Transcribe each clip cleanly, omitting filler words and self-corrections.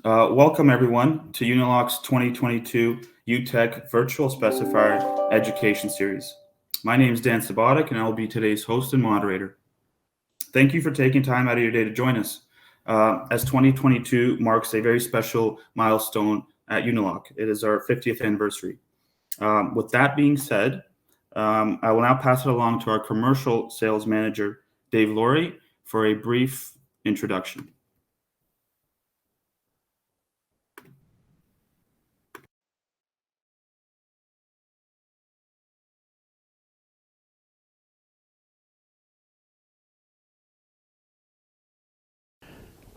Welcome everyone to Unilock's 2022 UTech Virtual Specifier Education Series. My name is Dan 𝐸𝐫𝐞 and I will be today's host and moderator. Thank you for taking time out of your day to join us, as 2022 marks a very special milestone at Unilock. It is our 50th anniversary. With that being said, I will now pass it along to our commercial sales manager, Dave Laurie, for a brief introduction.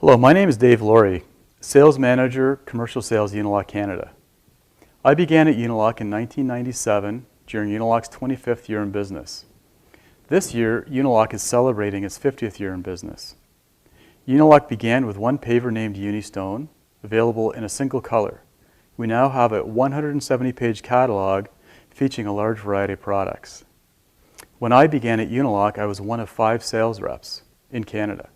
Hello, my name is Dave Laurie, Sales Manager, Commercial Sales, Unilock Canada. I began at Unilock in 1997 during Unilock's 25th year in business. This year, Unilock is celebrating its 50th year in business. Unilock began with one paver named Unistone, available in a single color. We now have a 170-page catalog featuring a large variety of products. When I began at Unilock, I was one of 5 sales reps in Canada.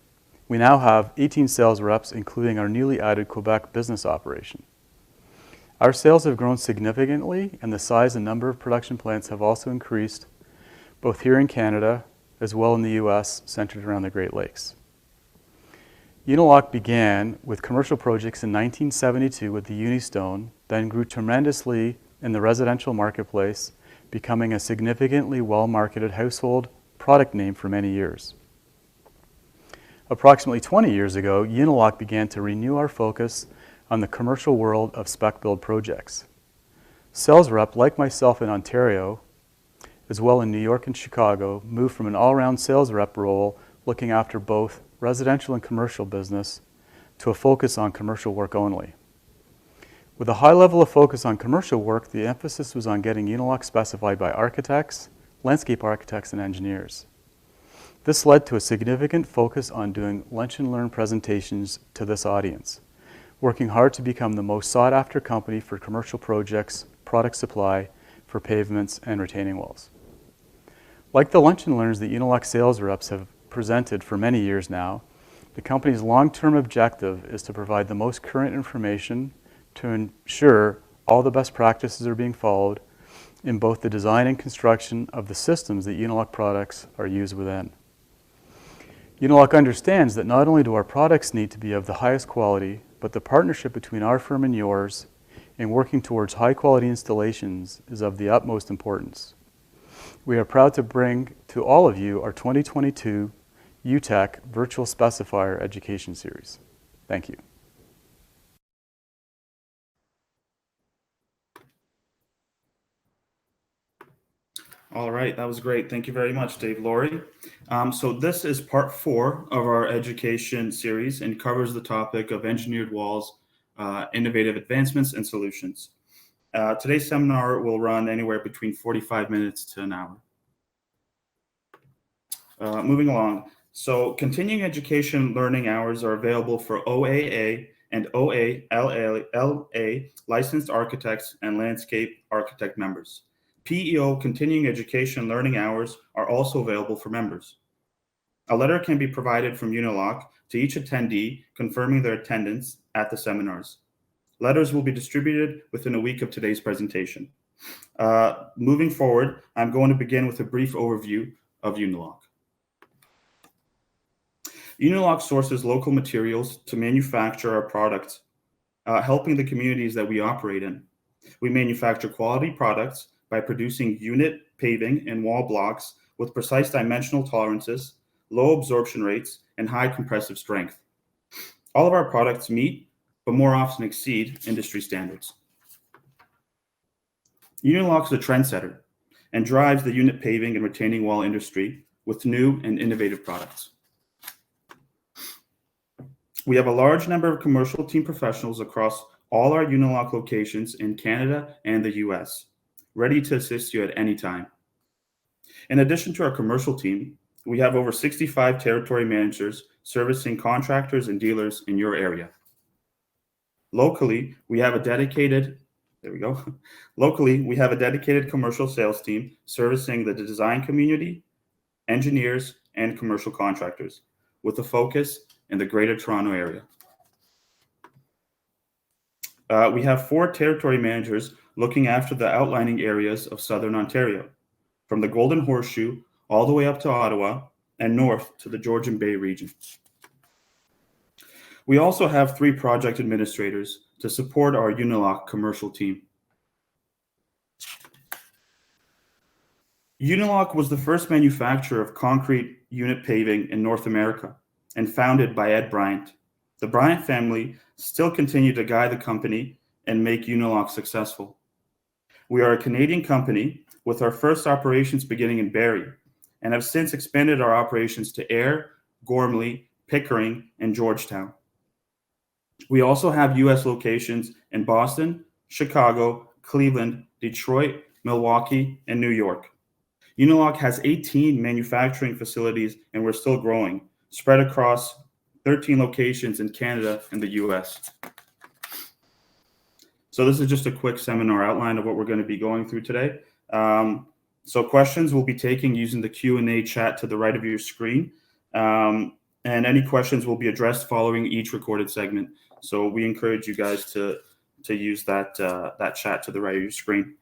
We now have 18 sales reps, including our newly added Quebec business operation. Our sales have grown significantly, and the size and number of production plants have also increased, both here in Canada as well in the US, centered around the Great Lakes. Unilock began with commercial projects in 1972 with the Unistone, then grew tremendously in the residential marketplace, becoming a significantly well-marketed household product name for many years. Approximately 20 years ago, Unilock began to renew our focus on the commercial world of spec build projects. Sales rep like myself in Ontario, as well in New York and Chicago, moved from an all-round sales rep role looking after both residential and commercial business to a focus on commercial work only. With a high level of focus on commercial work, the emphasis was on getting Unilock specified by architects, landscape architects, and engineers. This led to a significant focus on doing lunch and learn presentations to this audience, working hard to become the most sought after company for commercial projects, product supply for pavements and retaining walls. Like the lunch and learns that Unilock sales reps have presented for many years now, the company's long-term objective is to provide the most current information to ensure all the best practices are being followed in both the design and construction of the systems that Unilock products are used within. Unilock understands that not only do our products need to be of the highest quality, but the partnership between our firm and yours in working towards high quality installations is of the utmost importance. We are proud to bring to all of you our 2022 UTech Virtual Specifier Education Series. Thank you. All right, that was great. Thank you very much, Dave Laurie. So this is part 4 of our education series and covers the topic of engineered walls, innovative advancements and solutions. Today's seminar will run anywhere between 45 minutes to an hour. Moving along. So continuing education learning hours are available for OAA and OALA licensed architects and landscape architect members. PEO continuing education learning hours are also available for members. A letter can be provided from Unilock to each attendee confirming their attendance at the seminars. Letters will be distributed within a week of today's presentation. Moving forward, I'm going to begin with a brief overview of Unilock. Unilock sources local materials to manufacture our products, helping the communities that we operate in. We manufacture quality products by producing unit paving and wall blocks with precise dimensional tolerances, low absorption rates, and high compressive strength. All of our products meet, but more often exceed, industry standards. Unilock is a trendsetter and drives the unit paving and retaining wall industry with new and innovative products. We have a large number of commercial team professionals across all our Unilock locations in Canada and the US, ready to assist you at any time. In addition to our commercial team, we have over 65 territory managers servicing contractors and dealers in your area. Locally, we have a dedicated commercial sales team servicing the design community, engineers, and commercial contractors with a focus in the Greater Toronto area. We have 4 territory managers looking after the outlining areas of Southern Ontario, from the Golden Horseshoe all the way up to Ottawa and north to the Georgian Bay region. We also have 3 project administrators to support our Unilock commercial team. Unilock was the first manufacturer of concrete unit paving in North America and founded by Ed Bryant. The Bryant family still continue to guide the company and make Unilock successful. We are a Canadian company with our first operations beginning in Barrie and have since expanded our operations to Ayr, Gormley, Pickering, and Georgetown. We also have U.S. locations in Boston, Chicago, Cleveland, Detroit, Milwaukee, and New York. Unilock has 18 manufacturing facilities, and we're still growing, spread across 13 locations in Canada and the U.S. So this is just a quick seminar outline of what we're going to be going through today. So questions we'll be taking using the Q&A chat to the right of your screen. And any questions will be addressed following each recorded segment. So we encourage you guys to use that chat to the right of your screen.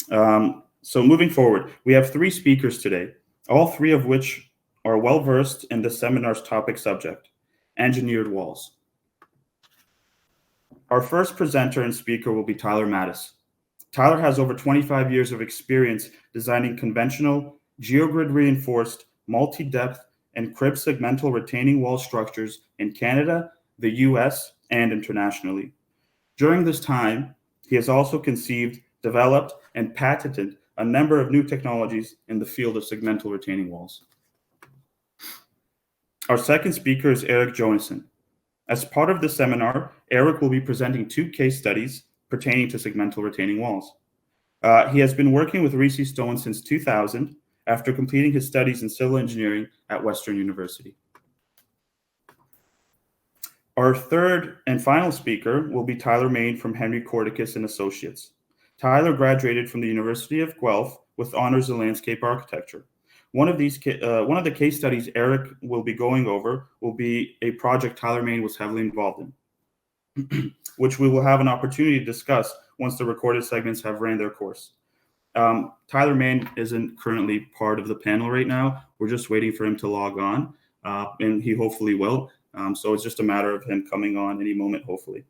So moving forward, we have 3 speakers today, all 3 of which are well-versed in the seminar's topic subject, engineered walls. Our first presenter and speaker will be Tyler Mattis. Tyler has over 25 years of experience designing conventional, geogrid reinforced, multi-depth, and crib segmental retaining wall structures in Canada, the US, and internationally. During this time, he has also conceived, developed, and patented a number of new technologies in the field of segmental retaining walls. Our second speaker is Eric Jonassen. As part of the seminar, Eric will be presenting 2 case studies pertaining to segmental retaining walls. He has been working with 𝐕∫ Stone since 2000 after completing his studies in civil engineering at Western University. Our third and final speaker will be Tyler Main from Henry Cordicus and Associates. Tyler graduated from the University of Guelph with honors in landscape architecture. One of the case studies Eric will be going over will be a project Tyler Main was heavily involved in, which we will have an opportunity to discuss once the recorded segments have ran their course. Tyler Main isn't currently part of the panel right now. We're just waiting for him to log on, and he hopefully will. So it's just a matter of him coming on any moment, hopefully.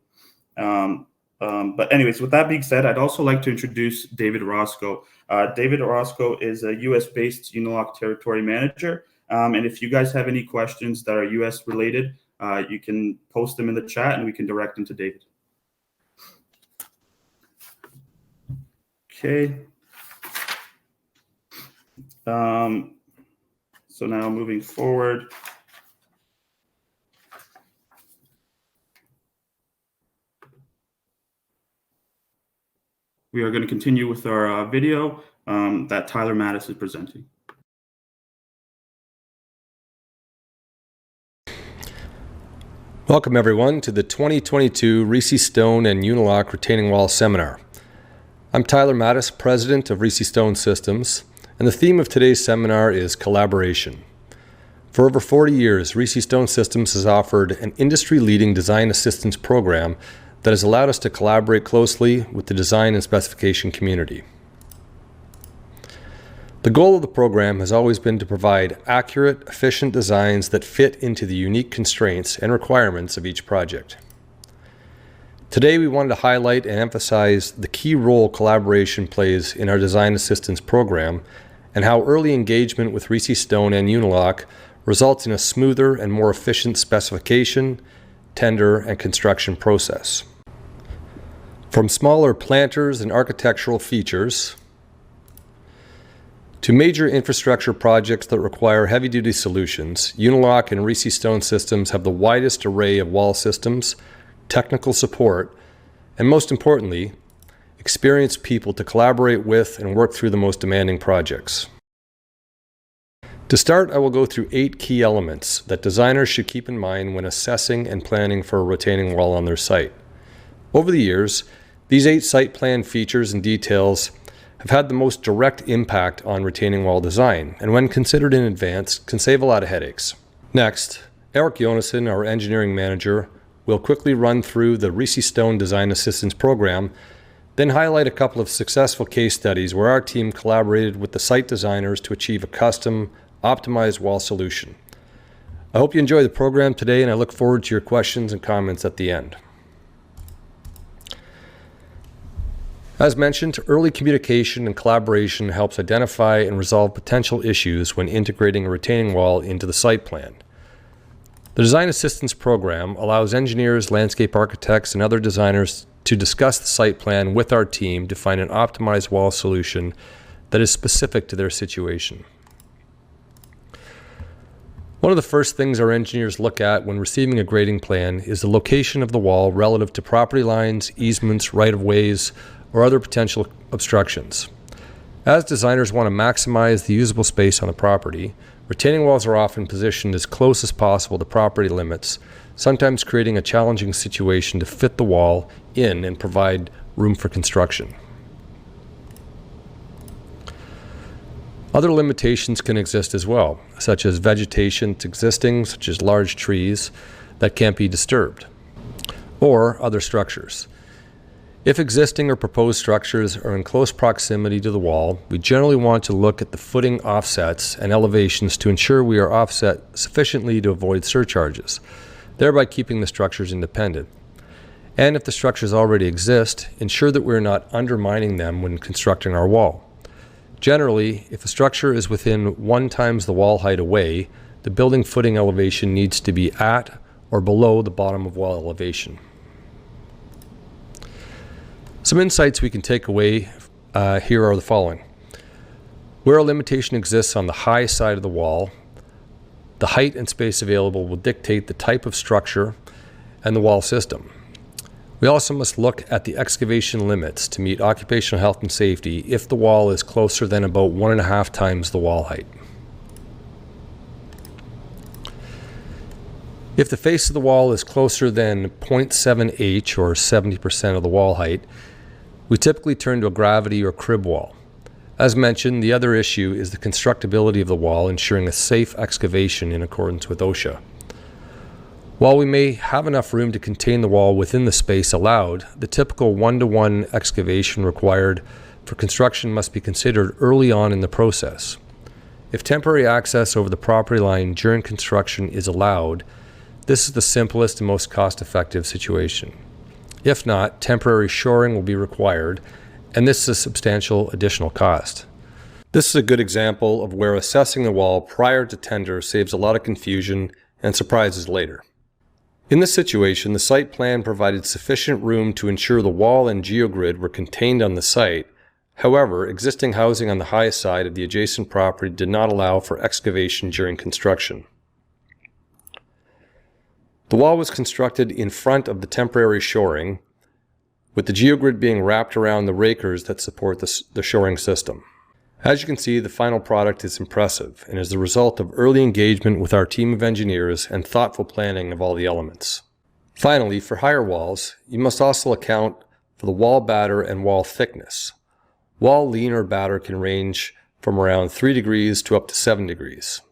But anyways, with that being said, I'd also like to introduce David Orozco. David Orozco is a US-based Unilock territory manager. And if you guys have any questions that are US related, you can post them in the chat and we can direct them to David. Okay. So now moving forward. We are going to continue with our video that Tyler Mattis is presenting. Welcome everyone to the 2022 𝐕∫ Stone and Unilock Retaining Wall Seminar. I'm Tyler Mattis, President of 𝐕∫ Stone Systems, and the theme of today's seminar is collaboration. For over 40 years, 𝐕∫ Stone Systems has offered an industry-leading design assistance program that has allowed us to collaborate closely with the design and specification community. The goal of the program has always been to provide accurate, efficient designs that fit into the unique constraints and requirements of each project. Today we wanted to highlight and emphasize the key role collaboration plays in our design assistance program and how early engagement with 𝐕∫ Stone and Unilock results in a smoother and more efficient specification, tender, and construction process. From smaller planters and architectural features to major infrastructure projects that require heavy-duty solutions, Unilock and 𝐕∫ Stone Systems have the widest array of wall systems, technical support, and most importantly, experienced people to collaborate with and work through the most demanding projects. To start, I will go through 8 key elements that designers should keep in mind when assessing and planning for a retaining wall on their site. Over the years, these 8 site plan features and details have had the most direct impact on retaining wall design, and when considered in advance, can save a lot of headaches. Next, Eric Jonassen, our engineering manager, we'll quickly run through the 𝐸∑ Stone Design Assistance Program, then highlight a couple of successful case studies where our team collaborated with the site designers to achieve a custom, optimized wall solution. I hope you enjoy the program today, and I look forward to your questions and comments at the end. As mentioned, early communication and collaboration helps identify and resolve potential issues when integrating a retaining wall into the site plan. The Design Assistance Program allows engineers, landscape architects, and other designers to discuss the site plan with our team to find an optimized wall solution that is specific to their situation. One of the first things our engineers look at when receiving a grading plan is the location of the wall relative to property lines, easements, right-of-ways, or other potential obstructions. As designers want to maximize the usable space on the property, retaining walls are often positioned as close as possible to property limits, sometimes creating a challenging situation to fit the wall in and provide room for construction. Other limitations can exist as well, such as vegetation that's existing, such as large trees that can't be disturbed, or other structures. If existing or proposed structures are in close proximity to the wall, we generally want to look at the footing offsets and elevations to ensure we are offset sufficiently to avoid surcharges, thereby keeping the structures independent. And if the structures already exist, ensure that we are not undermining them when constructing our wall. Generally, if a structure is within 1 times the wall height away, the building footing elevation needs to be at or below the bottom of wall elevation. Some insights we can take away here are the following. Where a limitation exists on the high side of the wall, the height and space available will dictate the type of structure and the wall system. We also must look at the excavation limits to meet occupational health and safety if the wall is closer than about 1.5 times the wall height. If the face of the wall is closer than 0.7 H or 70% of the wall height, we typically turn to a gravity or crib wall. As mentioned, the other issue is the constructability of the wall, ensuring a safe excavation in accordance with OSHA. While we may have enough room to contain the wall within the space allowed, the typical 1-to-1 excavation required for construction must be considered early on in the process. If temporary access over the property line during construction is allowed, this is the simplest and most cost-effective situation. If not, temporary shoring will be required, and this is a substantial additional cost. This is a good example of where assessing the wall prior to tender saves a lot of confusion and surprises later. In this situation, the site plan provided sufficient room to ensure the wall and geogrid were contained on the site. However, existing housing on the high side of the adjacent property did not allow for excavation during construction. The wall was constructed in front of the temporary shoring, with the geogrid being wrapped around the rakers that support the shoring system. As you can see, the final product is impressive and is the result of early engagement with our team of engineers and thoughtful planning of all the elements. Finally, for higher walls, you must also account for the wall batter and wall thickness. Wall lean or batter can range from around 3 degrees to up to 7 degrees.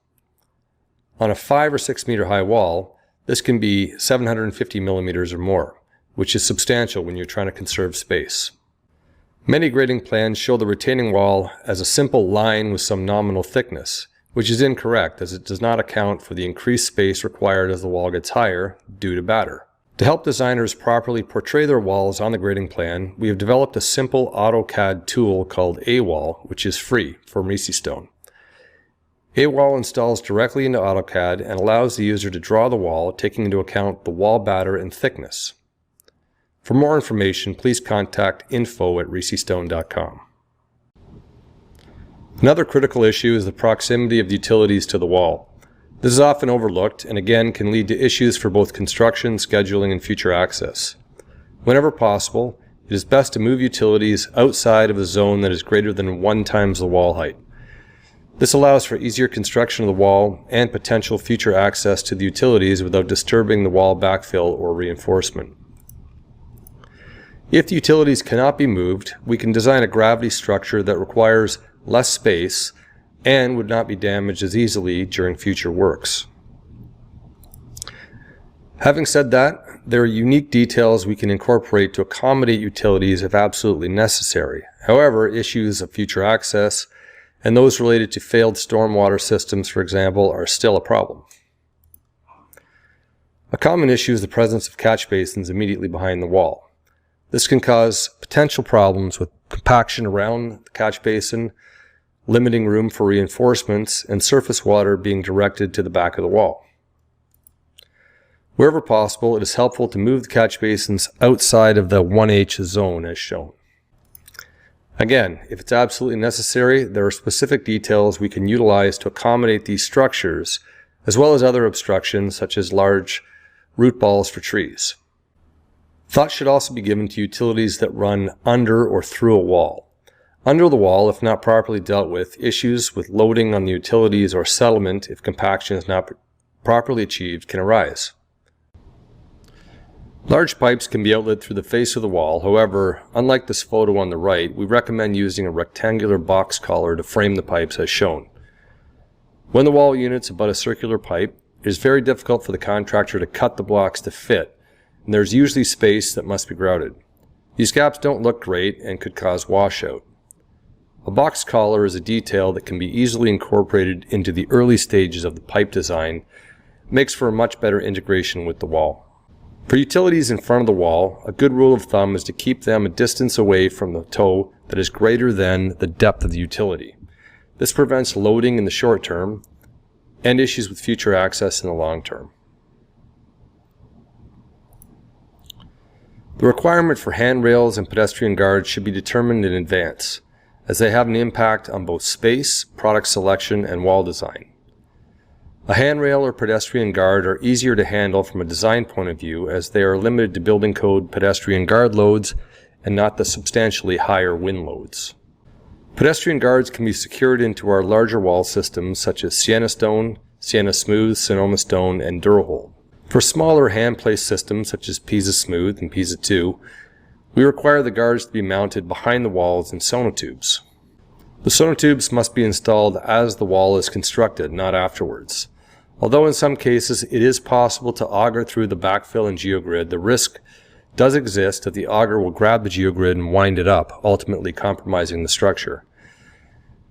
On a 5 or 6 meter high wall, this can be 750 millimeters or more, which is substantial when you're trying to conserve space. Many grading plans show the retaining wall as a simple line with some nominal thickness, which is incorrect as it does not account for the increased space required as the wall gets higher due to batter. To help designers properly portray their walls on the grading plan, we have developed a simple AutoCAD tool called 𝐸𝐴WALL, which is free for 𝐸∑ Stone. 𝐸𝐴WALL installs directly into AutoCAD and allows the user to draw the wall, taking into account the wall batter and thickness. For more information, please contact info@𝐸∑Stone.com. Another critical issue is the proximity of the utilities to the wall. This is often overlooked and again can lead to issues for both construction, scheduling, and future access. Whenever possible, it is best to move utilities outside of a zone that is greater than 1 times the wall height. This allows for easier construction of the wall and potential future access to the utilities without disturbing the wall backfill or reinforcement. If the utilities cannot be moved, we can design a gravity structure that requires less space and would not be damaged as easily during future works. Having said that, there are unique details we can incorporate to accommodate utilities if absolutely necessary. However, issues of future access and those related to failed stormwater systems, for example, are still a problem. A common issue is the presence of catch basins immediately behind the wall. This can cause potential problems with compaction around the catch basin, limiting room for reinforcements, and surface water being directed to the back of the wall. Wherever possible, it is helpful to move the catch basins outside of the 1H zone as shown. Again, if it's absolutely necessary, there are specific details we can utilize to accommodate these structures, as well as other obstructions such as large root balls for trees. Thought should also be given to utilities that run under or through a wall. Under the wall, if not properly dealt with, issues with loading on the utilities or settlement, if compaction is not properly achieved, can arise. Large pipes can be outlet through the face of the wall. However, unlike this photo on the right, we recommend using a rectangular box collar to frame the pipes as shown. When the wall unit's about a circular pipe, it is very difficult for the contractor to cut the blocks to fit, and there's usually space that must be grouted. These gaps don't look great and could cause washout. A box collar is a detail that can be easily incorporated into the early stages of the pipe design. It makes for a much better integration with the wall. For utilities in front of the wall, a good rule of thumb is to keep them a distance away from the toe that is greater than the depth of the utility. This prevents loading in the short term and issues with future access in the long term. The requirement for handrails and pedestrian guards should be determined in advance, as they have an impact on both space, product selection, and wall design. A handrail or pedestrian guard are easier to handle from a design point of view, as they are limited to building code pedestrian guard loads and not the substantially higher wind loads. Pedestrian guards can be secured into our larger wall systems such as Sienna Stone, Sienna Smooth, Sonoma Stone, and Durahold. For smaller hand-placed systems such as Pisa Smooth and Pisa 2, we require the guards to be mounted behind the walls in sonotubes. The sonotubes must be installed as the wall is constructed, not afterwards. Although in some cases it is possible to auger through the backfill and geogrid, the risk does exist that the auger will grab the geogrid and wind it up, ultimately compromising the structure.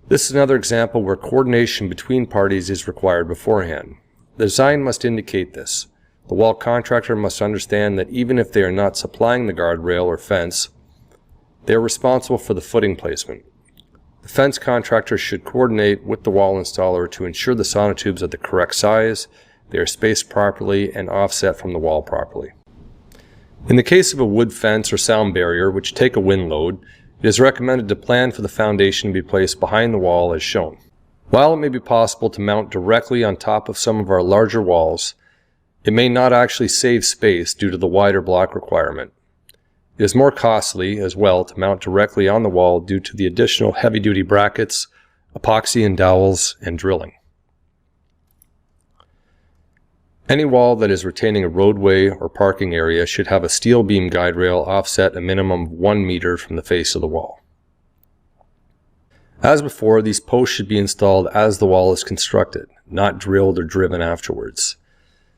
This is another example where coordination between parties is required beforehand. The design must indicate this. The wall contractor must understand that even if they are not supplying the guardrail or fence, they are responsible for the footing placement. The fence contractor should coordinate with the wall installer to ensure the sonotubes are the correct size, they are spaced properly, and offset from the wall properly. In the case of a wood fence or sound barrier, which take a wind load, it is recommended to plan for the foundation to be placed behind the wall as shown. While it may be possible to mount directly on top of some of our larger walls, it may not actually save space due to the wider block requirement. It is more costly as well to mount directly on the wall due to the additional heavy-duty brackets, epoxy and dowels, and drilling. Any wall that is retaining a roadway or parking area should have a steel beam guide rail offset a minimum of 1 meter from the face of the wall. As before, these posts should be installed as the wall is constructed, not drilled or driven afterwards.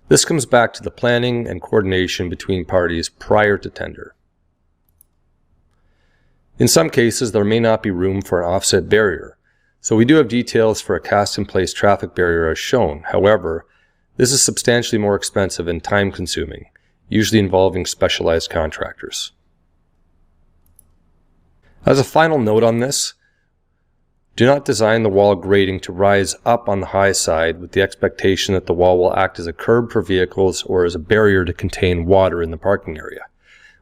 This comes back to the planning and coordination between parties prior to tender. In some cases, there may not be room for an offset barrier, so we do have details for a cast-in-place traffic barrier as shown. However, this is substantially more expensive and time-consuming, usually involving specialized contractors. As a final note on this, do not design the wall grading to rise up on the high side with the expectation that the wall will act as a curb for vehicles or as a barrier to contain water in the parking area.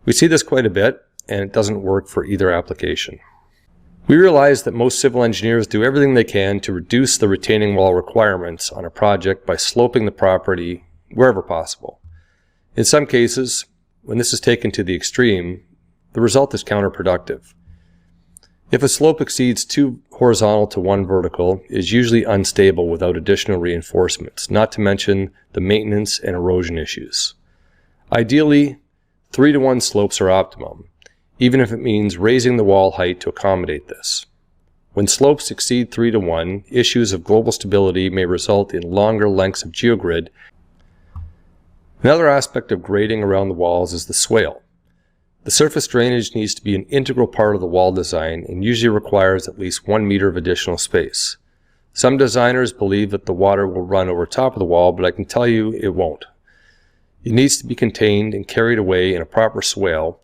We see this quite a bit, and it doesn't work for either application. We realize that most civil engineers do everything they can to reduce the retaining wall requirements on a project by sloping the property wherever possible. In some cases, when this is taken to the extreme, the result is counterproductive. If a slope exceeds 2 horizontal to 1 vertical, it is usually unstable without additional reinforcements, not to mention the maintenance and erosion issues. Ideally, 3-to-1 slopes are optimum, even if it means raising the wall height to accommodate this. When slopes exceed 3-to-1, issues of global stability may result in longer lengths of geogrid Another aspect of grading around the walls is the swale. The surface drainage needs to be an integral part of the wall design and usually requires at least 1 meter of additional space. Some designers believe that the water will run over top of the wall, but I can tell you it won't. It needs to be contained and carried away in a proper swale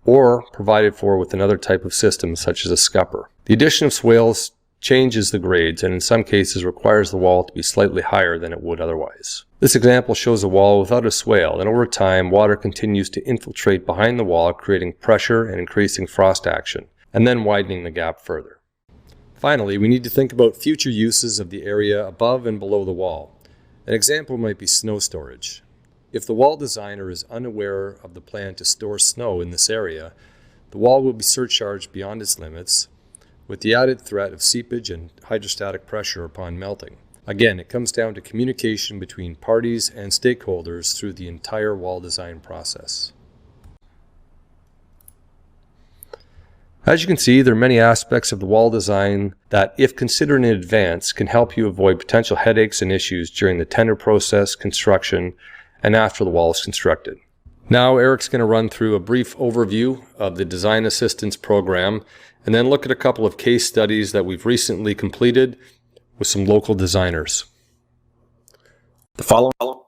or provided for with another type of system such as a scupper. The addition of swales changes the grades and in some cases requires the wall to be slightly higher than it would otherwise. This example shows a wall without a swale, and over time water continues to infiltrate behind the wall, creating pressure and increasing frost action, and then widening the gap further. Finally, we need to think about future uses of the area above and below the wall. An example might be snow storage. If the wall designer is unaware of the plan to store snow in this area, the wall will be surcharged beyond its limits, with the added threat of seepage and hydrostatic pressure upon melting. Again, it comes down to communication between parties and stakeholders through the entire wall design process. As you can see, there are many aspects of the wall design that, if considered in advance, can help you avoid potential headaches and issues during the tender process, construction, and after the wall is constructed. Now Eric's going to run through a brief overview of the Design Assistance Program and then look at a couple of case studies that we've recently completed with some local designers. The following. All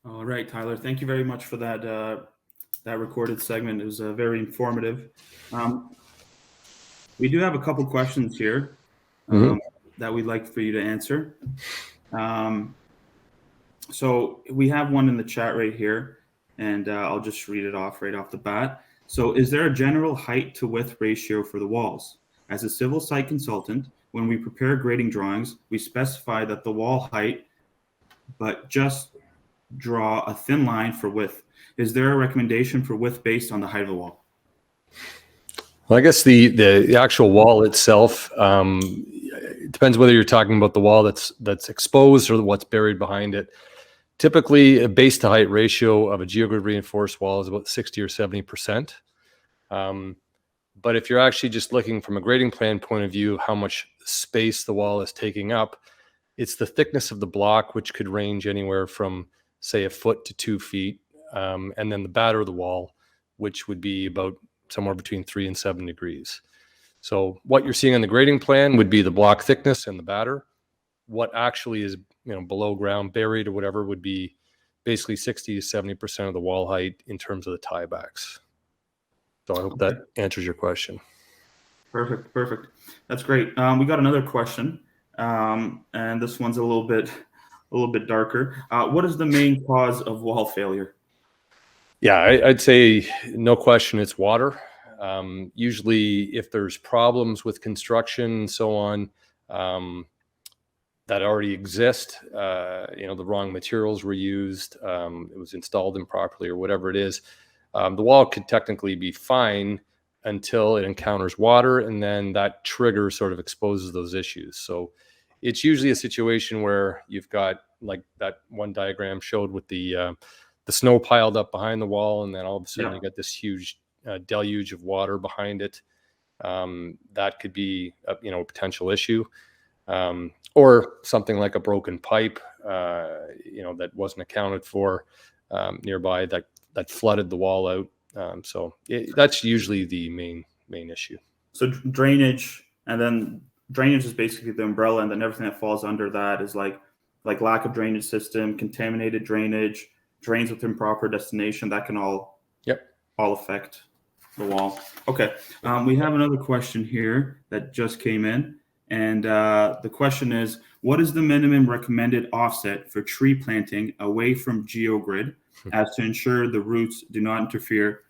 right, Tyler, thank you very much for that recorded segment. It was very informative. We do have a couple questions here that we'd like for you to answer. So we have one in the chat right here, and I'll just read it off right off the bat. So is there a general height to width ratio for the walls? As a civil site consultant, when we prepare grading drawings, we specify that the wall height, but just draw a thin line for width. Is there a recommendation for width based on the height of the wall? Well, I guess the actual wall itself, it depends whether you're talking about the wall that's exposed or what's buried behind it. Typically, a base to height ratio of a geogrid reinforced wall is about 60 or 70%. But if you're actually just looking from a grading plan point of view, how much space the wall is taking up, it's the thickness of the block, which could range anywhere from, say, 1 foot to 2 feet, and then the batter of the wall, which would be about somewhere between 3 and 7 degrees. So what you're seeing on the grading plan would be the block thickness and the batter. What actually is below ground, buried or whatever, would be basically 60 to 70% of the wall height in terms of the tiebacks. So I hope that answers your question. Perfect. That's great. We got another question, and this one's a little bit darker. What is the main cause of wall failure? Yeah, I'd say no question it's water. Usually if there's problems with construction and so on that already exist, the wrong materials were used, it was installed improperly or whatever it is, the wall could technically be fine until it encounters water, and then that trigger sort of exposes those issues. So it's usually a situation where you've got, like that one diagram showed, with the snow piled up behind the wall, and then all of a sudden you got this huge deluge of water behind it. That could be a potential issue, or something like a broken pipe, that wasn't accounted for nearby, that flooded the wall out. So that's usually the main issue. So drainage, and then drainage is basically the umbrella, and then everything that falls under that is like lack of drainage system, contaminated drainage, drains with improper destination. That can all affect the wall. Okay. We have another question here that just came in, and the question is, what is the minimum recommended offset for tree planting away from geogrid as to ensure the roots do not interfere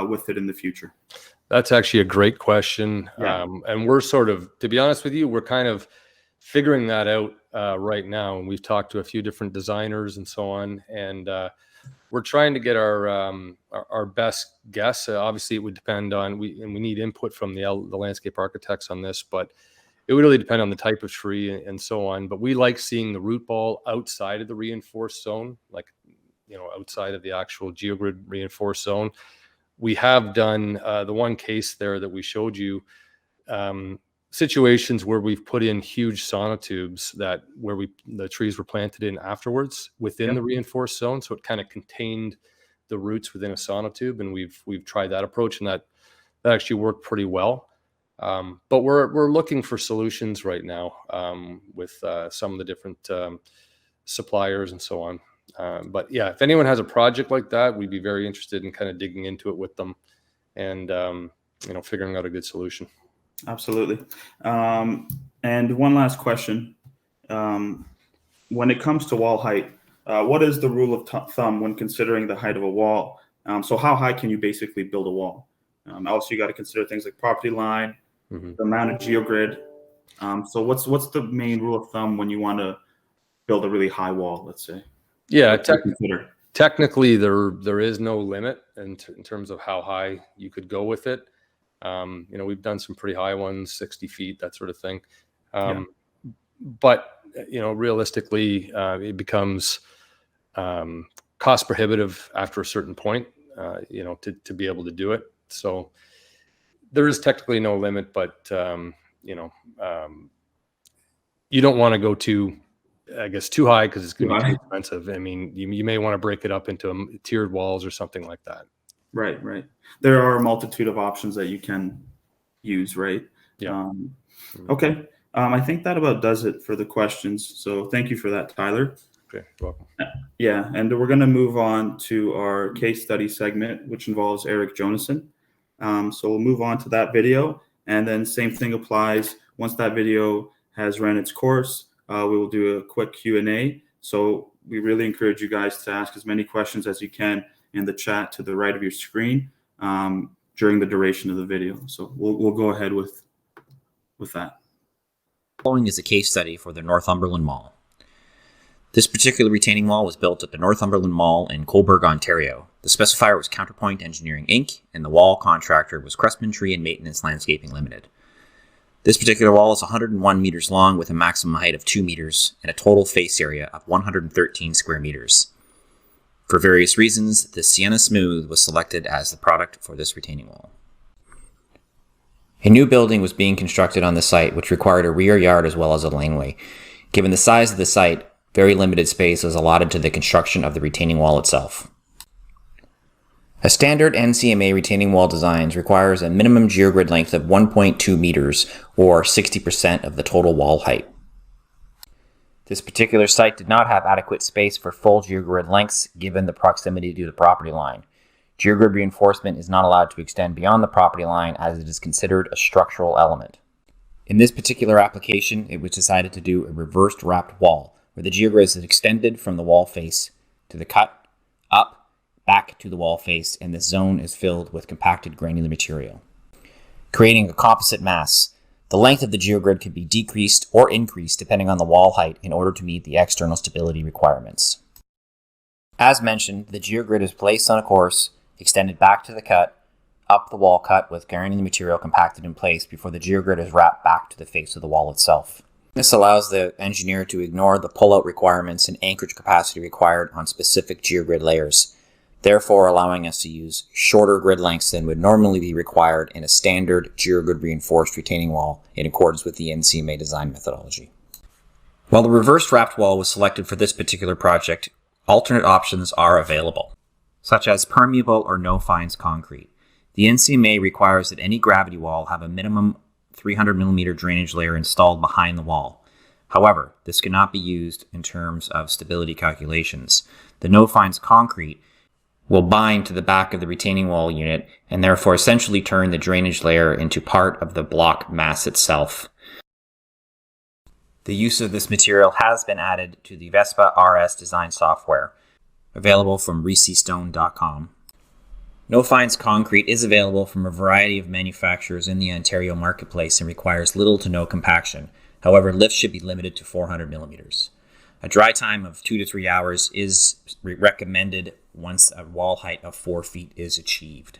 with it in the future? That's actually a great question. And we're sort of, to be honest with you, we're kind of figuring that out right now. And we've talked to a few different designers and so on. And we're trying to get our best guess. Obviously, it would depend on, we need input from the landscape architects on this, but it would really depend on the type of tree and so on. But we like seeing the root ball outside of the reinforced zone, like, outside of the actual geogrid reinforced zone. We have done the one case there that we showed you. situations where we've put in huge sonotubes where the trees were planted in afterwards within the reinforced zone, so it kind of contained the roots within a sonotube, and we've tried that approach, and that actually worked pretty well. But we're looking for solutions right now with some of the different suppliers and so on. But yeah, if anyone has a project like that, we'd be very interested in kind of digging into it with them and figuring out a good solution. Absolutely. And one last question. When it comes to wall height, what is the rule of thumb when considering the height of a wall? So how high can you basically build a wall? Also, you got to consider things like property line, the amount of geogrid. So what's the main rule of thumb when you want to build a really high wall, let's say? Yeah, technically there is no limit in terms of how high you could go with it. We've done some pretty high ones, 60 feet, that sort of thing. But realistically, it becomes cost prohibitive after a certain point, to be able to do it. So there is technically no limit, but you don't want to go too high because it's going to be too expensive. I mean, you may want to break it up into tiered walls or something like that. Right. There are a multitude of options that you can use, right? Yeah. Okay. I think that about does it for the questions. So thank you for that, Tyler. Okay, you're welcome. Yeah, and we're going to move on to our case study segment, which involves Eric Jonassen. So we'll move on to that video, and then same thing applies. Once that video has ran its course, we will do a quick Q&A. So we really encourage you guys to ask as many questions as you can in the chat to the right of your screen during the duration of the video. So we'll go ahead with that. Following is a case study for the Northumberland Mall. This particular retaining wall was built at the Northumberland Mall in Cobourg, Ontario. The specifier was Counterpoint Engineering Inc., and the wall contractor was Crestman Tree and Maintenance Landscaping Limited. This particular wall is 101 meters long with a maximum height of 2 meters and a total face area of 113 square meters. For various reasons, the Sienna Smooth was selected as the product for this retaining wall. A new building was being constructed on the site, which required a rear yard as well as a laneway. Given the size of the site, very limited space was allotted to the construction of the retaining wall itself. A standard NCMA retaining wall design requires a minimum geogrid length of 1.2 meters, or 60% of the total wall height. This particular site did not have adequate space for full geogrid lengths given the proximity to the property line. Geogrid reinforcement is not allowed to extend beyond the property line as it is considered a structural element. In this particular application, it was decided to do a reversed wrapped wall, where the geogrid is extended from the wall face to the cut, up, back to the wall face, and this zone is filled with compacted granular material, creating a composite mass. The length of the geogrid could be decreased or increased depending on the wall height in order to meet the external stability requirements. As mentioned, the geogrid is placed on a course, extended back to the cut, up the wall cut with granular material compacted in place before the geogrid is wrapped back to the face of the wall itself. This allows the engineer to ignore the pull-out requirements and anchorage capacity required on specific geogrid layers, therefore allowing us to use shorter grid lengths than would normally be required in a standard geogrid reinforced retaining wall in accordance with the NCMA design methodology. While the reversed wrapped wall was selected for this particular project, alternate options are available, such as permeable or no-fines concrete. The NCMA requires that any gravity wall have a minimum 300mm drainage layer installed behind the wall. However, this cannot be used in terms of stability calculations. The no-fines concrete will bind to the back of the retaining wall unit and therefore essentially turn the drainage layer into part of the block mass itself. The use of this material has been added to the Vespa RS design software, available from 𝐕₀₀stone.com. No-fines concrete is available from a variety of manufacturers in the Ontario marketplace and requires little to no compaction. However, lifts should be limited to 400mm. A dry time of 2 to 3 hours is recommended once a wall height of 4 feet is achieved.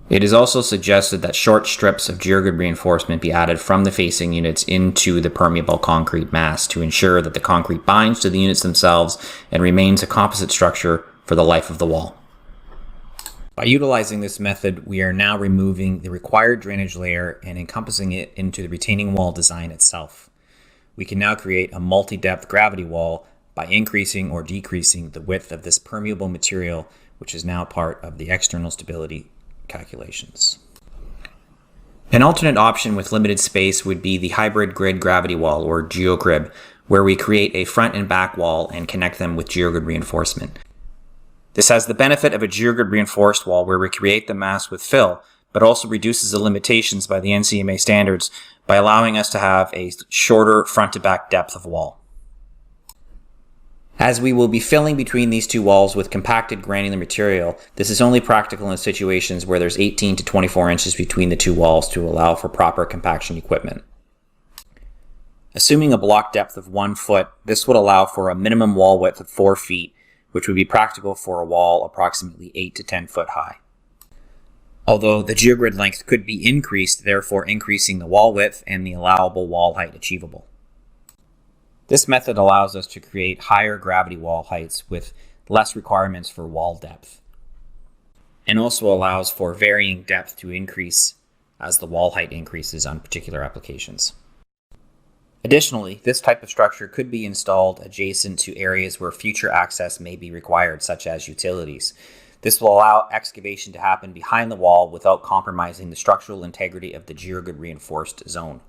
It is also suggested that short strips of geogrid reinforcement be added from the facing units into the permeable concrete mass to ensure that the concrete binds to the units themselves and remains a composite structure for the life of the wall. By utilizing this method, we are now removing the required drainage layer and encompassing it into the retaining wall design itself. We can now create a multi-depth gravity wall by increasing or decreasing the width of this permeable material, which is now part of the external stability calculations. An alternate option with limited space would be the hybrid grid gravity wall, or geocrib, where we create a front and back wall and connect them with geogrid reinforcement. This has the benefit of a geogrid reinforced wall where we create the mass with fill, but also reduces the limitations by the NCMA standards by allowing us to have a shorter front to back depth of wall. As we will be filling between these two walls with compacted granular material, this is only practical in situations where there's 18 to 24 inches between the two walls to allow for proper compaction equipment. Assuming a block depth of 1 foot, this would allow for a minimum wall width of 4 feet, which would be practical for a wall approximately 8 to 10 foot high. Although the geogrid length could be increased, therefore increasing the wall width and the allowable wall height achievable. This method allows us to create higher gravity wall heights with less requirements for wall depth, and also allows for varying depth to increase as the wall height increases on particular applications. Additionally, this type of structure could be installed adjacent to areas where future access may be required, such as utilities. This will allow excavation to happen behind the wall without compromising the structural integrity of the geogrid reinforced zone.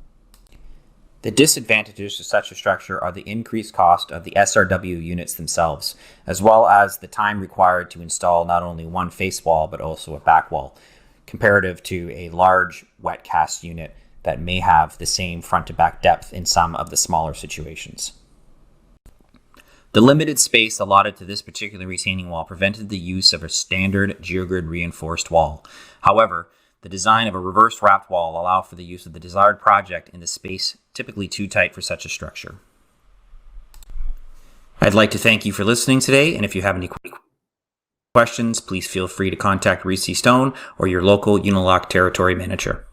The disadvantages to such a structure are the increased cost of the SRW units themselves, as well as the time required to install not only one face wall but also a back wall, comparative to a large wet cast unit that may have the same front to back depth in some of the smaller situations. The limited space allotted to this particular retaining wall prevented the use of a standard geogrid reinforced wall. However, the design of a reverse wrapped wall allowed for the use of the desired project in the space typically too tight for such a structure. I'd like to thank you for listening today, and if you have any questions, please feel free to contact 𝐷𝐸 Stone or your local Unilock territory manager.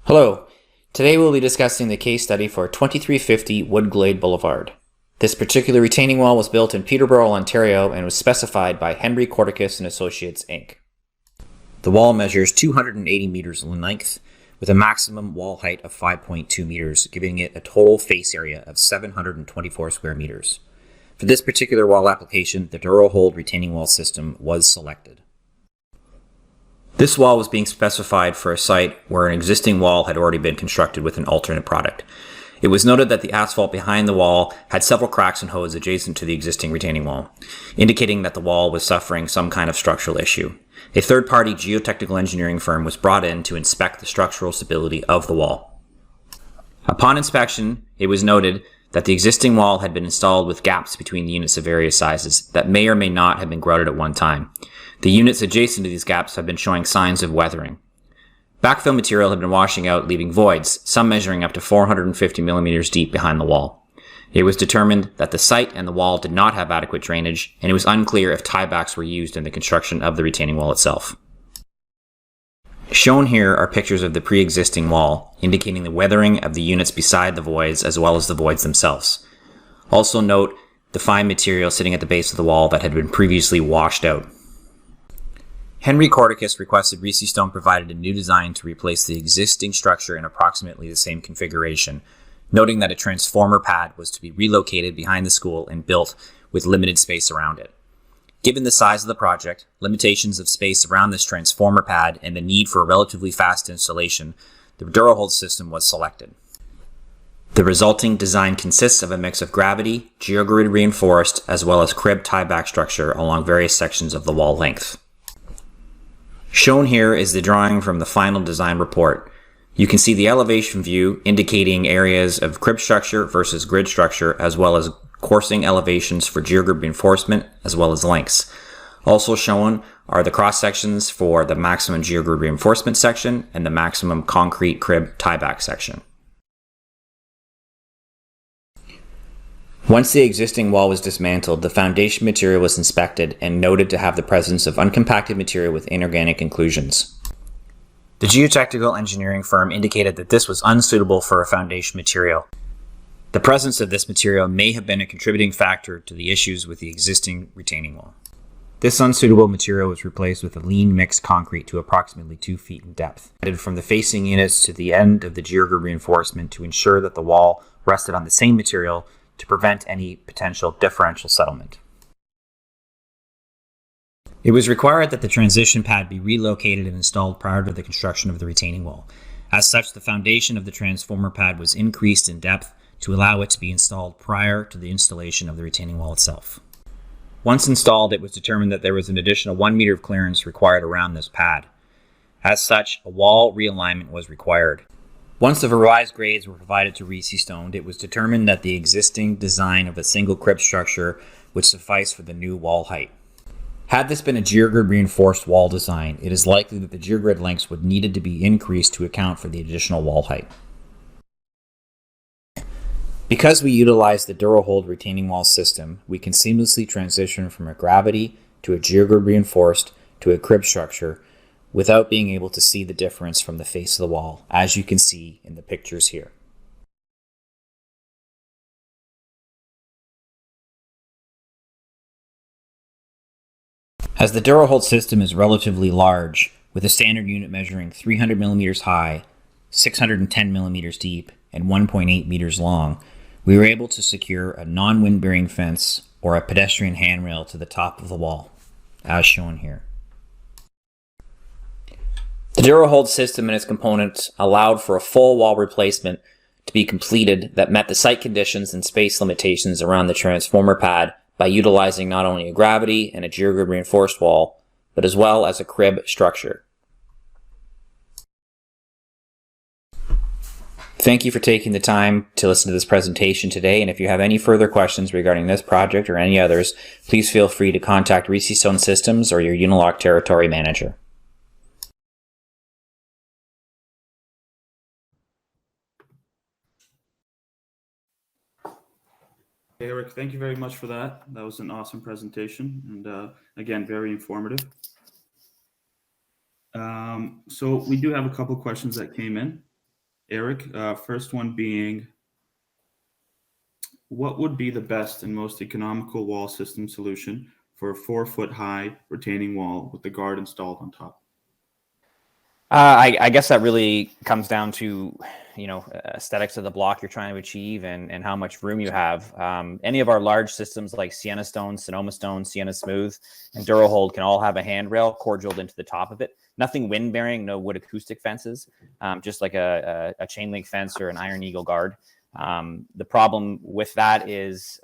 Hello, today we'll be discussing the case study for 2350 Woodglade Boulevard. This particular retaining wall was built in Peterborough, Ontario, and was specified by Henry Kortikis and Associates, Inc. The wall measures 280 meters in length, with a maximum wall height of 5.2 meters, giving it a total face area of 724 square meters. For this particular wall application, the Duro-Hold retaining wall system was selected. This wall was being specified for a site where an existing wall had already been constructed with an alternate product. It was noted that the asphalt behind the wall had several cracks and holes adjacent to the existing retaining wall, indicating that the wall was suffering some kind of structural issue. A third-party geotechnical engineering firm was brought in to inspect the structural stability of the wall. Upon inspection, it was noted that the existing wall had been installed with gaps between the units of various sizes that may or may not have been grouted at one time. The units adjacent to these gaps have been showing signs of weathering. Backfill material had been washing out, leaving voids, some measuring up to 450 millimeters deep behind the wall. It was determined that the site and the wall did not have adequate drainage, and it was unclear if tiebacks were used in the construction of the retaining wall itself. Shown here are pictures of the pre-existing wall, indicating the weathering of the units beside the voids as well as the voids themselves. Also note the fine material sitting at the base of the wall that had been previously washed out. Henry Kortikis requested 𝐷𝐸 Stone provided a new design to replace the existing structure in approximately the same configuration, noting that a transformer pad was to be relocated behind the school and built with limited space around it. Given the size of the project, limitations of space around this transformer pad, and the need for a relatively fast installation, the Duro-Hold system was selected. The resulting design consists of a mix of gravity, geogrid reinforced, as well as crib tieback structure along various sections of the wall length. Shown here is the drawing from the final design report. You can see the elevation view indicating areas of crib structure versus grid structure, as well as coursing elevations for geogrid reinforcement, as well as lengths. Also shown are the cross sections for the maximum geogrid reinforcement section and the maximum concrete crib tieback section. Once the existing wall was dismantled, the foundation material was inspected and noted to have the presence of uncompacted material with inorganic inclusions. The geotechnical engineering firm indicated that this was unsuitable for a foundation material. The presence of this material may have been a contributing factor to the issues with the existing retaining wall. This unsuitable material was replaced with a lean mixed concrete to approximately 2 feet in depth, added from the facing units to the end of the geogrid reinforcement to ensure that the wall rested on the same material to prevent any potential differential settlement. It was required that the transition pad be relocated and installed prior to the construction of the retaining wall. As such, the foundation of the transformer pad was increased in depth to allow it to be installed prior to the installation of the retaining wall itself. Once installed, it was determined that there was an additional 1 meter of clearance required around this pad. As such, a wall realignment was required. Once the revised grades were provided to 𝐸∍ it was determined that the existing design of a single crib structure would suffice for the new wall height. Had this been a geogrid reinforced wall design, it is likely that the geogrid lengths would needed to be increased to account for the additional wall height. Because we utilize the DuraHold retaining wall system, we can seamlessly transition from a gravity to a geogrid reinforced to a crib structure without being able to see the difference from the face of the wall, as you can see in the pictures here. As the DuraHold system is relatively large, with a standard unit measuring 300 millimeters high, 610 millimeters deep, and 1.8 meters long, we were able to secure a non-wind bearing fence or a pedestrian handrail to the top of the wall, as shown here. The DuraHold system and its components allowed for a full wall replacement to be completed that met the site conditions and space limitations around the transformer pad by utilizing not only a gravity and a geogrid reinforced wall, but as well as a crib structure. Thank you for taking the time to listen to this presentation today, and if you have any further questions regarding this project or any others, please feel free to contact 𝐸∍ Systems or your Unilock Territory Manager. Eric, thank you very much for that. That was an awesome presentation, and again, very informative. So we do have a couple questions that came in. Eric, first one being, what would be the best and most economical wall system solution for a 4-foot high retaining wall with the guard installed on top? I guess that really comes down to, aesthetics of the block you're trying to achieve and how much room you have. Any of our large systems like Sienna Stone, Sonoma Stone, Sienna Smooth, and DuraHold can all have a handrail cordialed into the top of it. Nothing wind bearing, no wood acoustic fences, just like a chain link fence or an Iron Eagle guard. The problem with that is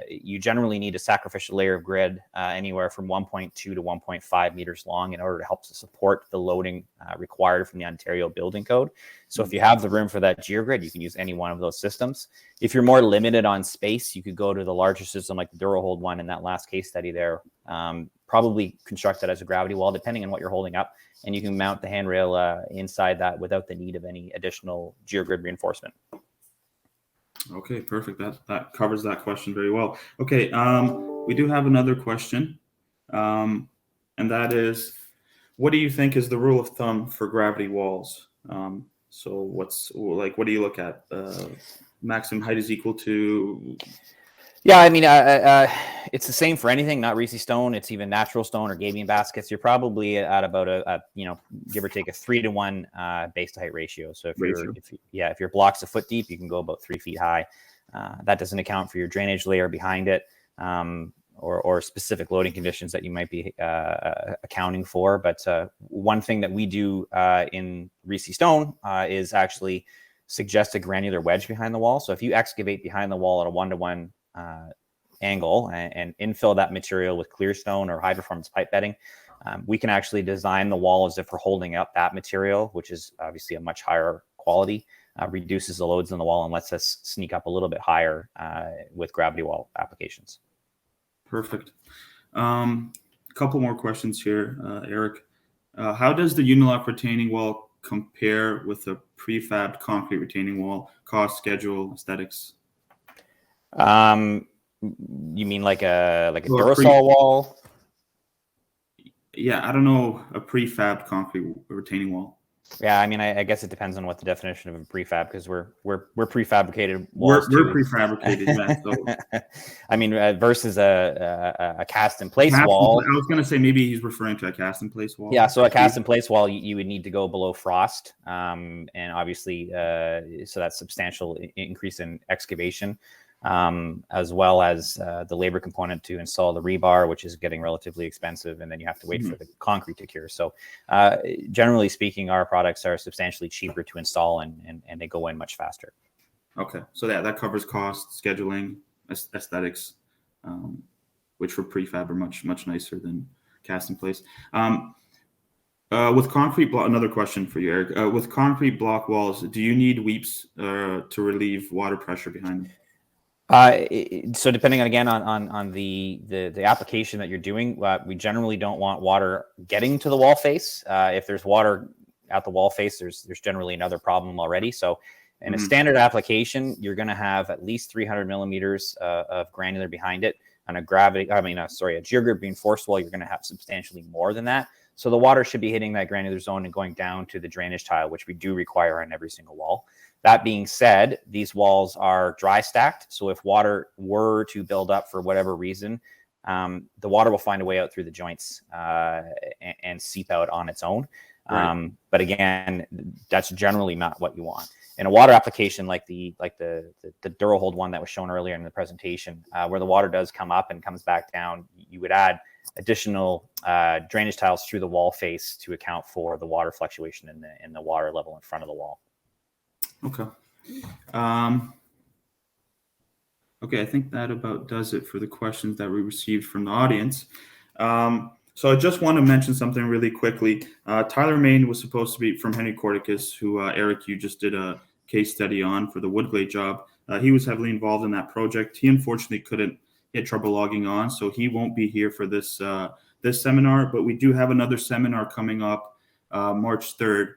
you generally need a sacrificial layer of grid anywhere from 1.2 to 1.5 meters long in order to help to support the loading required from the Ontario Building Code. So if you have the room for that geogrid, you can use any one of those systems. If you're more limited on space, you could go to the larger system like the DuraHold one in that last case study there. Probably construct that as a gravity wall, depending on what you're holding up. And you can mount the handrail inside that without the need of any additional geogrid reinforcement. Okay, perfect. That covers that question very well. Okay, we do have another question, and that is, what do you think is the rule of thumb for gravity walls? So what do you look at? Maximum height is equal to? Yeah, I mean, it's the same for anything, not 𝐸∍. It's even natural stone or gabion baskets. You're probably at about a give or take a 3-to-1 base to height ratio. So if your block's a foot deep, you can go about 3 feet high. That doesn't account for your drainage layer behind it, or specific loading conditions that you might be accounting for. But one thing that we do in 𝐸∍ is actually suggest a granular wedge behind the wall. So if you excavate behind the wall at a 1-to-1 angle and infill that material with clear stone or high performance pipe bedding, we can actually design the wall as if we're holding up that material, which is obviously a much higher quality, reduces the loads on the wall and lets us sneak up a little bit higher with gravity wall applications. Perfect. Couple more questions here, Eric. How does the Unilock retaining wall compare with a prefabbed concrete retaining wall? Cost, schedule, aesthetics? You mean like a Duracell wall? Yeah, I don't know, a prefabbed concrete retaining wall. Yeah, I mean, I guess it depends on what the definition of a prefab, because we're prefabricated We're walls too. prefabricated, yeah. So I mean, versus a cast in place I wall. was going to say maybe he's referring to a cast in place wall. Yeah, so a cast in place wall, you would need to go below frost, and obviously, so that's substantial increase in excavation, as well as the labor component to install the rebar, which is getting relatively expensive, and then you have to wait for the concrete to cure. So, generally speaking, our products are substantially cheaper to install, and they go in much faster. Okay, so that covers cost, scheduling, aesthetics, which for prefab are much nicer than cast in place. With concrete block, another question for you, Eric. With concrete block walls, do you need weeps to relieve water pressure behind them? So depending again on the application that you're doing, we generally don't want water getting to the wall face. If there's water at the wall face, there's generally another problem already. So in a standard application, you're going to have at least 300 millimeters of granular behind it. On a geogrid reinforced wall, you're going to have substantially more than that. So the water should be hitting that granular zone and going down to the drainage tile, which we do require on every single wall. That being said, these walls are dry stacked. So if water were to build up for whatever reason, the water will find a way out through the joints and seep out on its own. Right. But again, that's generally not what you want. In a water application like the DuraHold one that was shown earlier in the presentation, where the water does come up and comes back down, you would add additional drainage tiles through the wall face to account for the water fluctuation in the water level in front of the wall. Okay. Okay, I think that about does it for the questions that we received from the audience. So I just want to mention something really quickly. Tyler Main was supposed to be from Henry Corticus, who Eric, you just did a case study on for the Woodglade job. He was heavily involved in that project. He unfortunately couldn't get trouble logging on, so he won't be here for this this seminar. But we do have another seminar coming up March 3rd.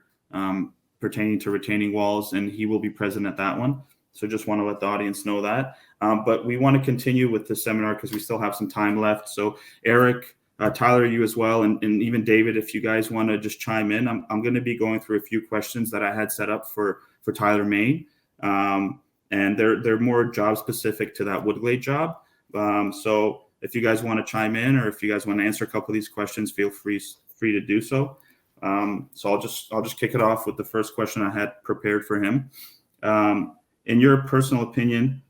Pertaining to retaining walls, and he will be present at that one. So just want to let the audience know that. But we want to continue with the seminar because we still have some time left. So Eric, Tyler, you as well, and even David, if you guys want to just chime in, I'm going to be going through a few questions that I had set up for Tyler Main, and they're more job specific to that Woodglade job. So if you guys want to chime in, or if you guys want to answer a couple of these questions, feel free to do so. So I'll just kick it off with the first question I had prepared for him. In your personal opinion,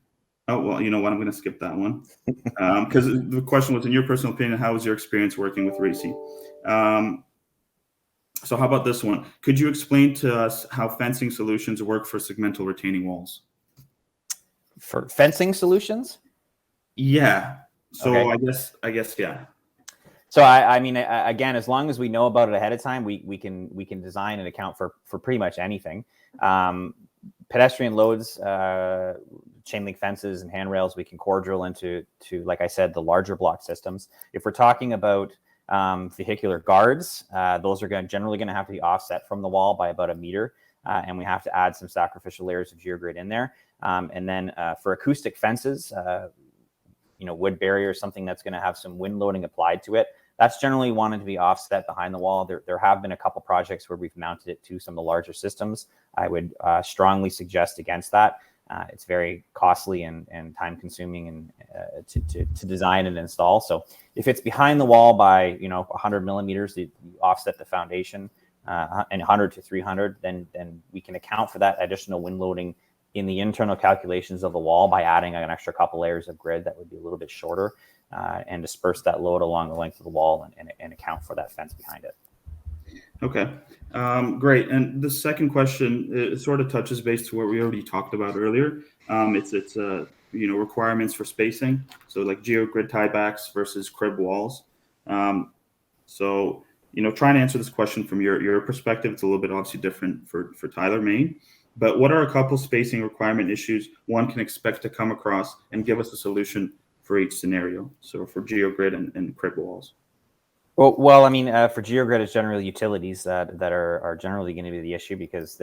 oh, well, you know what? I'm going to skip that one because the question was, in your personal opinion, how was your experience working with 𝐦𝐸? So how about this one? Could you explain to us how fencing solutions work for segmental retaining walls? For fencing solutions? Yeah. So okay. I guess, yeah. So I mean, again, as long as we know about it ahead of time, we can design and account for pretty much anything. Pedestrian loads, chain link fences, and handrails, we can core drill into, like I said, the larger block systems. If we're talking about vehicular guards, those are generally going to have to be offset from the wall by about 1 meter, and we have to add some sacrificial layers of geogrid in there. And then for acoustic fences, wood barrier, something that's going to have some wind loading applied to it, that's generally wanted to be offset behind the wall. There have been a couple projects where we've mounted it to some of the larger systems. I would strongly suggest against that. It's very costly and time consuming and to design and install. So if it's behind the wall by 100 millimeters, you offset the foundation and 100 to 300, then we can account for that additional wind loading in the internal calculations of the wall by adding an extra couple layers of grid that would be a little bit shorter and disperse that load along the length of the wall and account for that fence behind it. Okay, great. And the second question, it sort of touches base to what we already talked about earlier. It's requirements for spacing. So like geogrid tiebacks versus crib walls. So trying to answer this question from your perspective, it's a little bit obviously different for Tyler Main. But what are a couple spacing requirement issues one can expect to come across, and give us a solution for each scenario? So for geogrid and crib walls. Well, I mean, for geogrid, it's generally utilities that are generally going to be the issue, because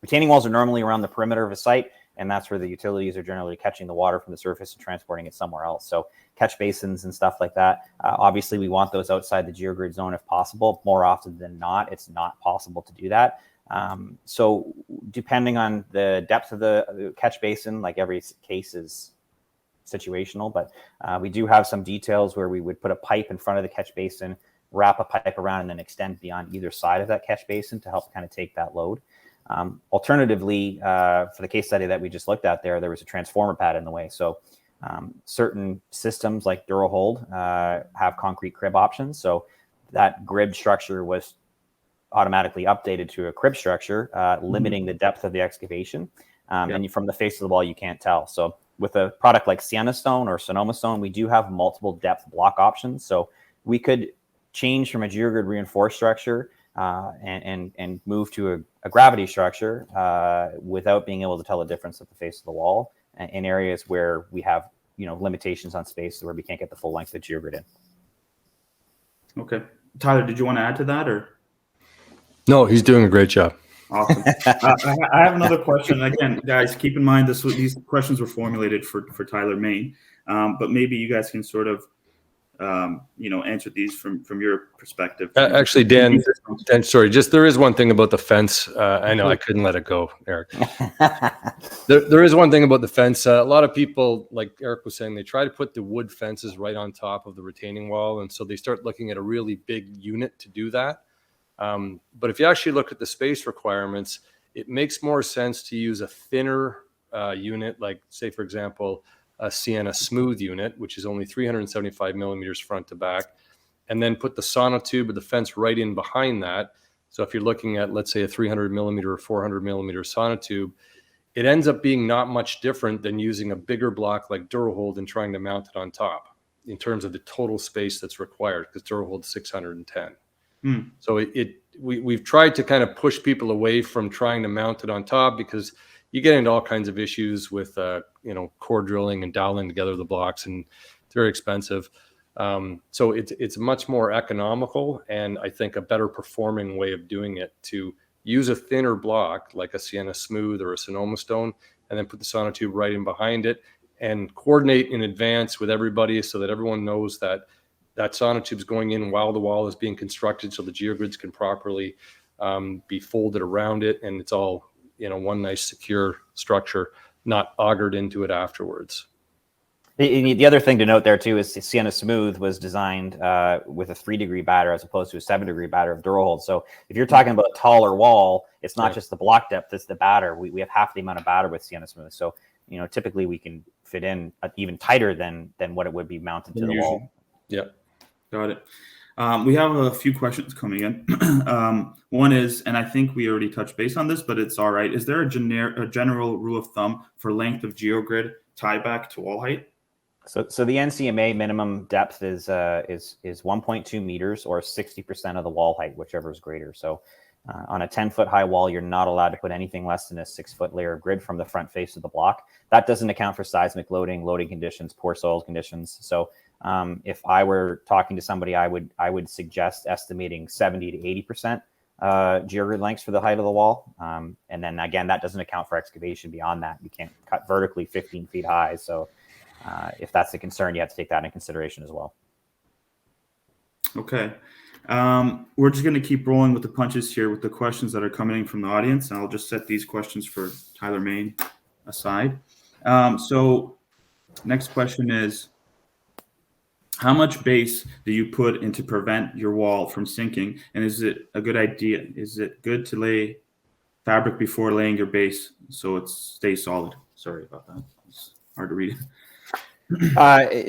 retaining walls are normally around the perimeter of a site, and that's where the utilities are generally catching the water from the surface and transporting it somewhere else. So catch basins and stuff like that. Obviously, we want those outside the geogrid zone if possible. More often than not, it's not possible to do that. So depending on the depth of the catch basin, like every case is situational, but we do have some details where we would put a pipe in front of the catch basin, wrap a pipe around, and then extend beyond either side of that catch basin to help kind of take that load. Alternatively, for the case study that we just looked at there was a transformer pad in the way. So certain systems like DuraHold have concrete crib options. So that grid structure was automatically updated to a crib structure, limiting the depth of the excavation. And from the face of the wall, you can't tell. So with a product like Sienna stone or Sonoma stone, we do have multiple depth block options. So we could change from a geogrid reinforced structure and move to a gravity structure without being able to tell the difference at the face of the wall in areas where we have limitations on space where we can't get the full length of the geogrid in. Okay. Tyler, did you want to add to that, or? No, he's doing a great job. Awesome. I have another question. Again, guys, keep in mind these questions were formulated for Tyler Main, but maybe you guys can sort of answer these from your perspective. Actually, Dan, sorry, there is one thing about the fence. I know I couldn't let it go, Eric. There is one thing about the fence. A lot of people, like Eric was saying, they try to put the wood fences right on top of the retaining wall, and so they start looking at a really big unit to do that. But if you actually look at the space requirements, it makes more sense to use a thinner unit, like say, for example, a Sienna smooth unit, which is only 375 millimeters front to back, and then put the sonotube or the fence right in behind that. So if you're looking at, let's say, a 300 millimeter or 400 millimeter sonotube, it ends up being not much different than using a bigger block like DuraHold and trying to mount it on top in terms of the total space that's required, because DuraHold's 610. So we've tried to kind of push people away from trying to mount it on top, because you get into all kinds of issues with core drilling and doweling together the blocks, and it's very expensive. So it's much more economical, and I think a better performing way of doing it to use a thinner block like a Sienna Smooth or a Sonoma Stone, and then put the sonotube right in behind it and coordinate in advance with everybody so that everyone knows that sonotube is going in while the wall is being constructed, so the geogrids can properly be folded around it, and it's all one nice secure structure, not augured into it afterwards. The other thing to note there too is Sienna Smooth was designed with a 3-degree batter as opposed to a 7-degree batter of DuraHold. So if you're talking about a taller wall, it's not just the block depth, it's the batter. We have half the amount of batter with Sienna Smooth. So typically we can fit in even tighter than what it would be mounted to the wall. Yeah. Got it. We have a few questions coming in. One is, and I think we already touched base on this, but it's all right. Is there a general rule of thumb for length of geogrid tieback to wall height? So the NCMA minimum depth is 1.2 meters or 60% of the wall height, whichever is greater. So on a 10-foot high wall, you're not allowed to put anything less than a 6-foot layer of grid from the front face of the block. That doesn't account for seismic loading conditions, poor soil conditions. So if I were talking to somebody, I would suggest estimating 70 to 80% geogrid lengths for the height of the wall. And then again, that doesn't account for excavation beyond that. You can't cut vertically 15 feet high. So if that's a concern, you have to take that into consideration as well. Okay. We're just going to keep rolling with the punches here with the questions that are coming in from the audience. And I'll just set these questions for Tyler Main aside. So next question is, how much base do you put in to prevent your wall from sinking? And is it a good idea? Is it good to lay fabric before laying your base so it stays solid? Sorry about that. It's hard to read.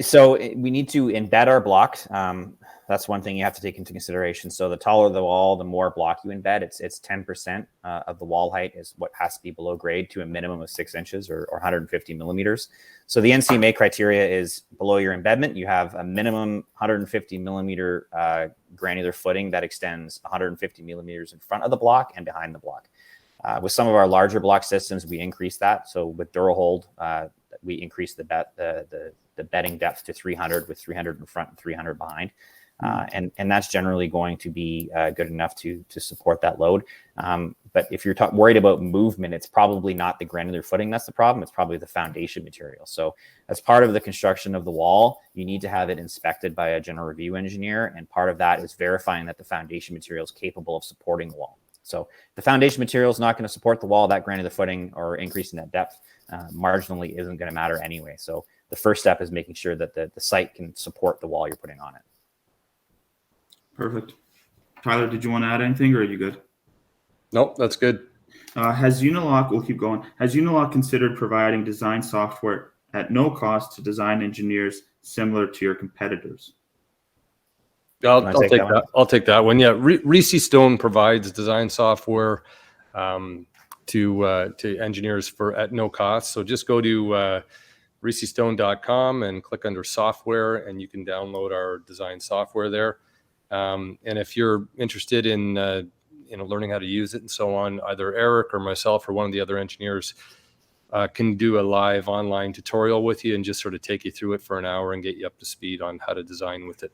So we need to embed our blocks. That's one thing you have to take into consideration. So the taller the wall, the more block you embed. It's 10% of the wall height is what has to be below grade to a minimum of 6 inches or 150 millimeters. So the NCMA criteria is below your embedment, you have a minimum 150 millimeter granular footing that extends 150 millimeters in front of the block and behind the block. With some of our larger block systems, we increase that. So with DuraHold, we increase the bedding depth to 300 with 300 in front and 300 behind. and that's generally going to be good enough to support that load. But if you're worried about movement, it's probably not the granular footing that's the problem. It's probably the foundation material. So as part of the construction of the wall, you need to have it inspected by a general review engineer. And part of that is verifying that the foundation material is capable of supporting the wall. So the foundation material is not going to support the wall, that granular footing or increasing that depth marginally isn't going to matter anyway. So the first step is making sure that the site can support the wall you're putting on it. Perfect. Tyler, did you want to add anything, or are you good? Nope, that's good. Has Unilock, we'll keep going, has Unilock considered providing design software at no cost to design engineers similar to your competitors? I'll take that. I'll take that one. Yeah, 𝐸∊Stone provides design software to engineers at no cost. So just go to 𝐸∊Stone.com and click under software, and you can download our design software there. And if you're interested in learning how to use it and so on, either Eric or myself or one of the other engineers can do a live online tutorial with you and just sort of take you through it for an hour and get you up to speed on how to design with it.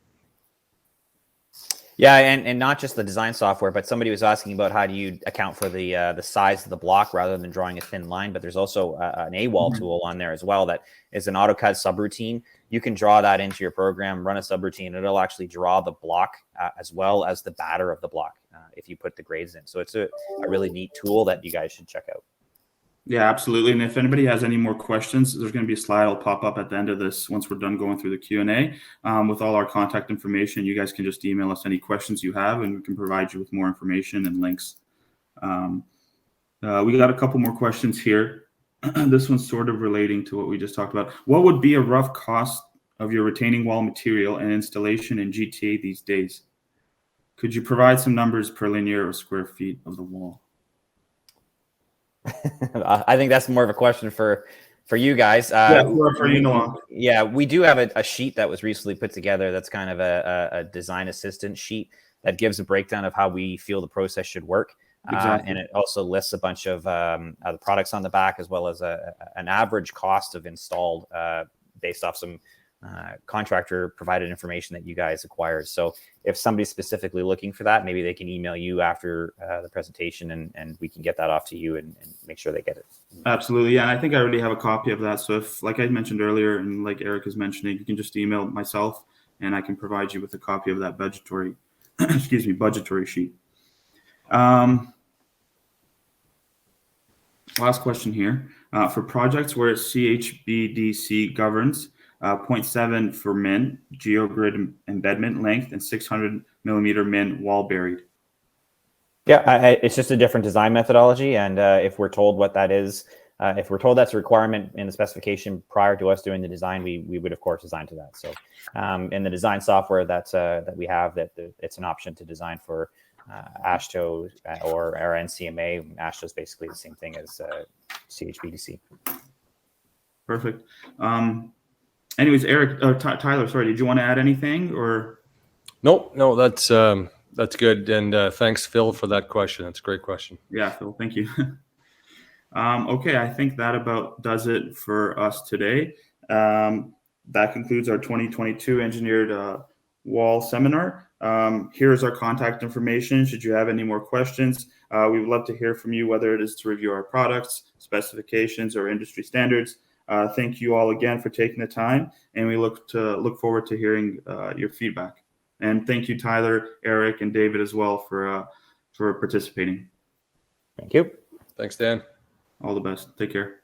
Yeah, and not just the design software, but somebody was asking about how do you account for the size of the block rather than drawing a thin line. But there's also an AWOL tool on there as well that is an AutoCAD subroutine. You can draw that into your program, run a subroutine, and it'll actually draw the block as well as the batter of the block if you put the grades in. So it's a really neat tool that you guys should check out. Yeah, absolutely. And if anybody has any more questions, there's going to be a slide will pop up at the end of this once we're done going through the Q&A with all our contact information. You guys can just email us any questions you have, and we can provide you with more information and links. We got a couple more questions here. This one's sort of relating to what we just talked about. What would be a rough cost of your retaining wall material and installation in GTA these days? Could you provide some numbers per linear or square feet of the wall? I think that's more of a question for you guys. Yeah, for Unilock. Yeah, we do have a sheet that was recently put together that's kind of a design assistant sheet that gives a breakdown of how we feel the process should work. Exactly. And it also lists a bunch of the products on the back, as well as an average cost of installed based off some contractor provided information that you guys acquired. So if somebody's specifically looking for that, maybe they can email you after the presentation and we can get that off to you and make sure they get it. Absolutely. Yeah. And I think I already have a copy of that. So if, like I mentioned earlier, and like Eric is mentioning, you can just email myself and I can provide you with a copy of that budgetary, budgetary sheet. Last question here. For projects where 𝐠∫𝐵𝐷C governs, 0.7 for min geogrid embedment length and 600 millimeter min wall buried. Yeah, it's just a different design methodology. And if we're told what that is, if we're told that's a requirement in the specification prior to us doing the design, we would, of course, design to that. So in the design software that we have, it's an option to design for AASHTO or NCMA. AASHTO is basically the same thing as 𝐠∫𝐵𝐷C. Perfect. Anyways, Eric, Tyler, sorry, did you want to add anything or? Nope, no, that's good. And thanks, Phil, for that question. That's a great question. Yeah, Phil, thank you. Okay, I think that about does it for us today. That concludes our 2022 Engineered Wall Seminar. Here's our contact information. Should you have any more questions, we would love to hear from you, whether it is to review our products, specifications, or industry standards. Thank you all again for taking the time, and we look forward to hearing your feedback. And thank you, Tyler, Eric, and David as well for participating. Thank you. Thanks, Dan. All the best. Take care.